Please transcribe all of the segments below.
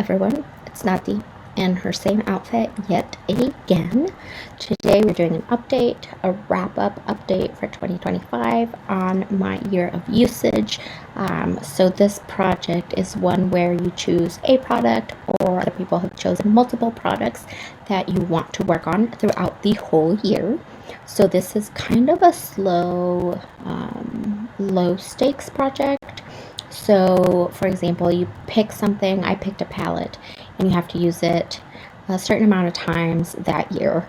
everyone, it's Nati in her same outfit yet again. Today we're doing an update, a wrap-up update for 2025 on my year of usage. So this project is one where you choose a product, or other people have chosen multiple products that you want to work on throughout the whole year. So this is kind of a slow, low stakes project. So for example, you pick something, I picked a palette, and you have to use it a certain amount of times that year.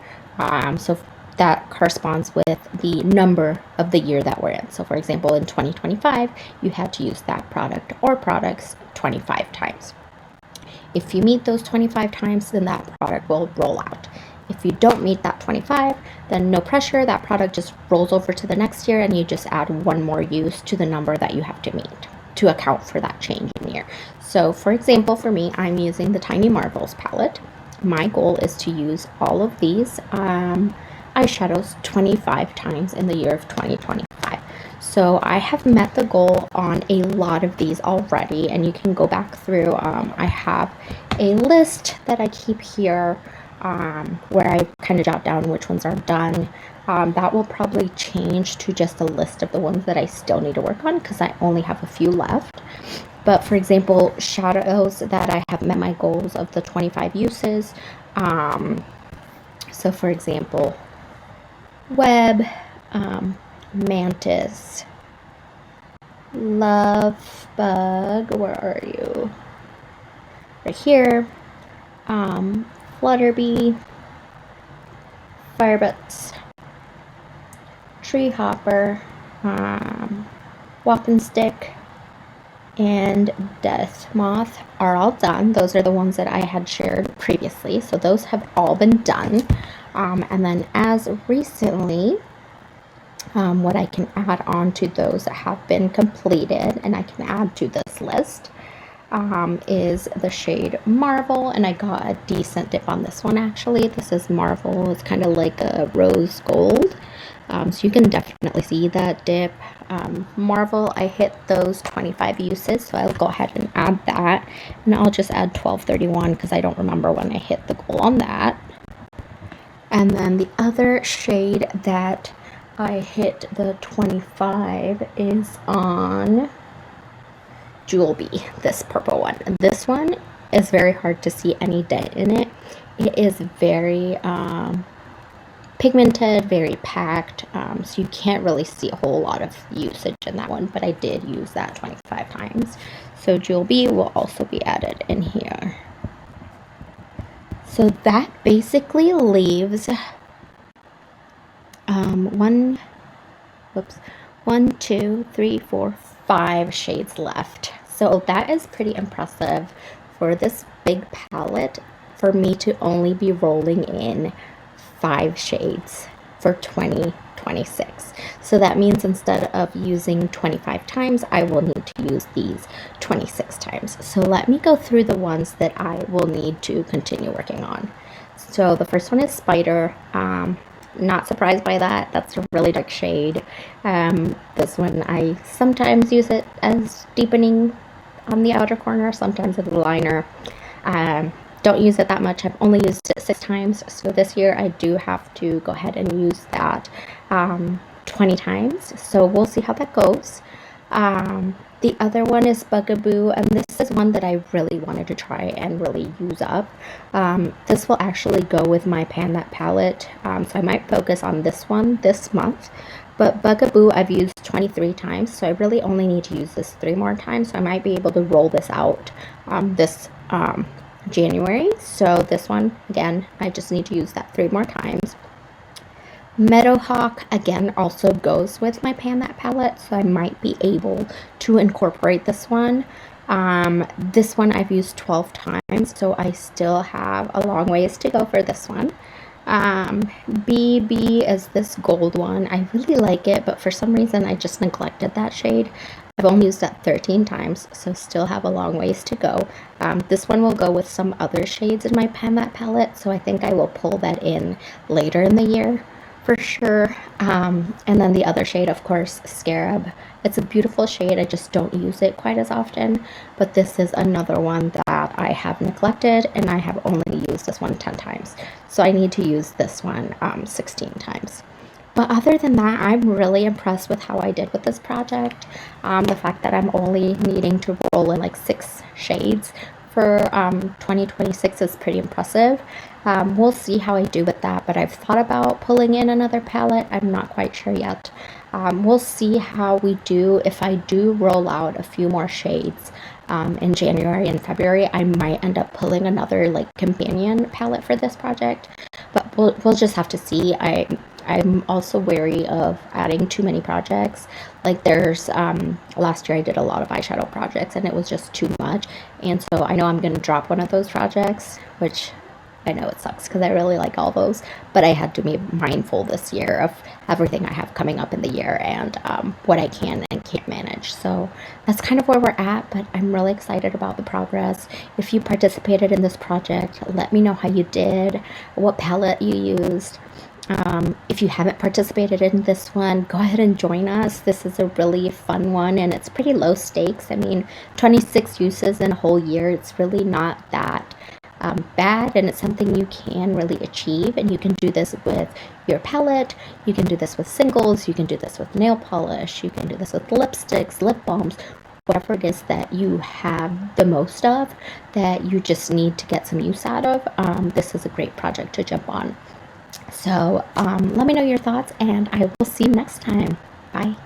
So that corresponds with the number of the year that we're in. So for example, in 2025, you had to use that product or products 25 times. If you meet those 25 times, then that product will roll out. If you don't meet that 25, then no pressure, that product just rolls over to the next year, and you just add one more use to the number that you have to meet to account for that change in year. So for example, for me, I'm using the Tiny Marvels palette. My goal is to use all of these eyeshadows 25 times in the year of 2025. So I have met the goal on a lot of these already, and you can go back through. I have a list that I keep here where I kind of jot down which ones are done. That will probably change to just a list of the ones that I still need to work on, because I only have a few left. But for example, shadows that I have met my goals of the 25 uses. So for example, Web, Mantis, Love Bug, where are you? Right here. Flutterbee, Firebutts, Tree Hopper, Walking Stick, and Death Moth are all done. Those are the ones that I had shared previously, so those have all been done. And then as recently, what I can add on to those that have been completed and I can add to this list is the shade Marvel, and I got a decent dip on this one actually. This is Marvel. It's kind of like a rose gold. So you can definitely see that dip. Marvel, I hit those 25 uses, so I'll go ahead and add that, and I'll just add 1231 because I don't remember when I hit the goal on that. And then the other shade that I hit the 25 is on Jewel Bee, this purple one. This one is very hard to see any dent in it. It is very pigmented, very packed, so you can't really see a whole lot of usage in that one, but I did use that 25 times. So Jewel Bee will also be added in here. So that basically leaves one, two, three, four, 5 shades left. So that is pretty impressive for this big palette, for me to only be rolling in 5 shades for 2026. So that means instead of using 25 times, I will need to use these 26 times. So let me go through the ones that I will need to continue working on. So the first one is Spider. Not surprised by that. That's a really dark shade. This one, I sometimes use it as deepening on the outer corner, sometimes as a liner. Don't use it that much. I've only used it 6 times, so this year I do have to go ahead and use that 20 times, so we'll see how that goes. The other one is Bugaboo, and this is one that I really wanted to try and really use up. This will actually go with my Pan That palette, so I might focus on this one this month. But Bugaboo I've used 23 times, so I really only need to use this 3 more times, so I might be able to roll this out this January. So this one, again, I just need to use that 3 more times. Meadowhawk, again, also goes with my Pan That palette, so I might be able to incorporate this one. This one I've used 12 times, so I still have a long ways to go for this one. BB is this gold one. I really like it, but for some reason I just neglected that shade. I've only used that 13 times, so still have a long ways to go. This one will go with some other shades in my Pan That palette, so I think I will pull that in later in the year for sure. And then the other shade, of course, Scarab. It's a beautiful shade. I just don't use it quite as often, but this is another one that that I have neglected, and I have only used this one 10 times. So I need to use this one 16 times. But other than that, I'm really impressed with how I did with this project. The fact that I'm only needing to roll in like 6 shades for 2026 is pretty impressive. We'll see how I do with that, but I've thought about pulling in another palette. I'm not quite sure yet. We'll see how we do. If I do roll out a few more shades in January and February, I might end up pulling another like companion palette for this project, but we'll just have to see. I'm also wary of adding too many projects. Like there's last year I did a lot of eyeshadow projects and it was just too much, and so I know I'm going to drop one of those projects, which I know it sucks because I really like all those, but I had to be mindful this year of everything I have coming up in the year and what I can and can't manage. So that's kind of where we're at, but I'm really excited about the progress. If you participated in this project, let me know how you did, what palette you used. If you haven't participated in this one, go ahead and join us. This is a really fun one and it's pretty low stakes. I mean, 26 uses in a whole year, it's really not that bad, and it's something you can really achieve. And you can do this with your palette, you can do this with singles, you can do this with nail polish, you can do this with lipsticks, lip balms, whatever it is that you have the most of that you just need to get some use out of. This is a great project to jump on. So let me know your thoughts, and I will see you next time. Bye.